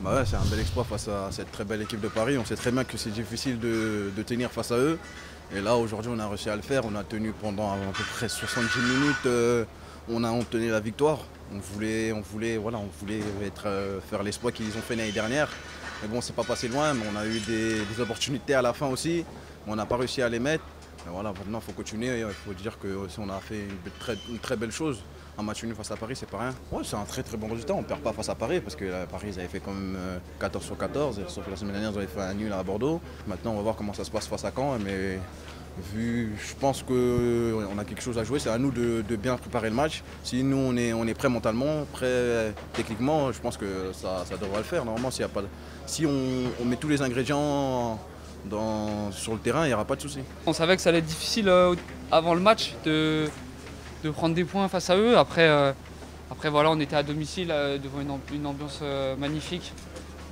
Bah ouais, c'est un bel exploit face à cette très belle équipe de Paris. On sait très bien que c'est difficile de tenir face à eux. Et là, aujourd'hui, on a réussi à le faire. On a tenu pendant à peu près 70 minutes. On a obtenu la victoire. On voulait faire l'exploit qu'ils ont fait l'année dernière. Mais bon, c'est pas passé loin. Mais on a eu des opportunités à la fin aussi. Mais on n'a pas réussi à les mettre. Mais voilà, maintenant, il faut continuer. Il faut dire que si on a fait une très belle chose. Un match nul face à Paris, c'est pas rien. Ouais, c'est un très très bon résultat. On ne perd pas face à Paris parce que Paris, ils avaient fait quand même 14 sur 14. Sauf que la semaine dernière, ils avaient fait un nul à Bordeaux. Maintenant, on va voir comment ça se passe face à Caen. Mais je pense qu'on a quelque chose à jouer. C'est à nous de bien préparer le match. Si nous, on est prêt mentalement, prêt techniquement, je pense que ça devrait le faire. Normalement, si on met tous les ingrédients sur le terrain, il n'y aura pas de souci. On savait que ça allait être difficile avant le match de prendre des points face à eux. Après voilà, on était à domicile devant une ambiance magnifique.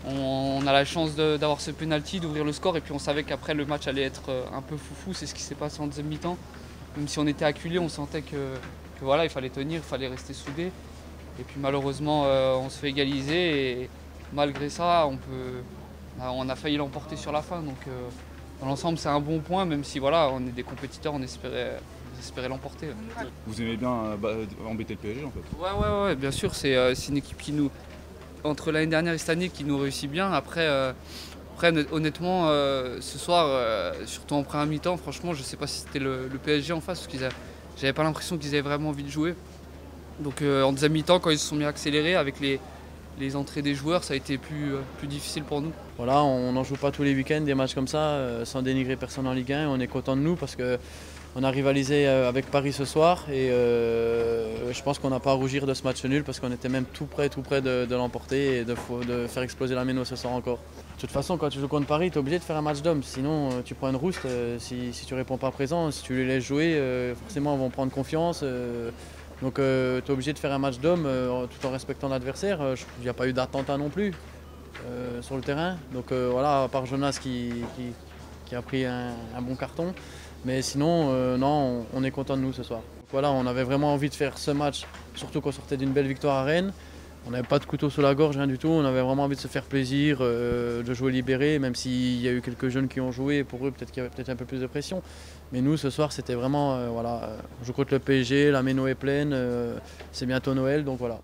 On a la chance d'avoir ce penalty, d'ouvrir le score, et puis on savait qu'après le match allait être un peu foufou. C'est ce qui s'est passé en deuxième mi-temps. Même si on était acculé, on sentait que voilà, il fallait tenir, il fallait rester soudé. Et puis malheureusement, on se fait égaliser, et malgré ça, on a failli l'emporter sur la fin. Donc dans l'ensemble, c'est un bon point, même si voilà, on est des compétiteurs, on espérait l'emporter. Vous aimez bien embêter le PSG en fait? Ouais, bien sûr, c'est une équipe qui nous, entre l'année dernière et cette année, qui nous réussit bien. Après honnêtement, ce soir, surtout en première mi-temps, franchement, je sais pas si c'était le PSG en face, parce j'avais pas l'impression qu'ils avaient vraiment envie de jouer. Donc en deuxième mi-temps, quand ils se sont mis à accélérer avec les entrées des joueurs, ça a été plus difficile pour nous. Voilà, on n'en joue pas tous les week-ends des matchs comme ça, sans dénigrer personne en Ligue 1. On est content de nous parce qu'on a rivalisé avec Paris ce soir, et je pense qu'on n'a pas à rougir de ce match nul parce qu'on était même tout près de l'emporter et de faire exploser la Méno ce soir encore. De toute façon, quand tu joues contre Paris, tu es obligé de faire un match d'homme, sinon tu prends une rouste si tu ne réponds pas présent. Si tu les laisses jouer, forcément ils vont prendre confiance. Donc tu es obligé de faire un match d'homme tout en respectant l'adversaire. Il n'y a pas eu d'attentat non plus sur le terrain. Donc voilà, à part Jonas qui a pris un bon carton. Mais sinon, non, on est content de nous ce soir. Donc voilà, on avait vraiment envie de faire ce match, surtout qu'on sortait d'une belle victoire à Rennes. On n'avait pas de couteau sous la gorge, rien du tout. On avait vraiment envie de se faire plaisir, de jouer libéré, même s'il y a eu quelques jeunes qui ont joué. Pour eux, peut-être qu'il y avait peut-être un peu plus de pression. Mais nous, ce soir, c'était vraiment, voilà, on joue contre le PSG, la Méno est pleine, c'est bientôt Noël, donc voilà.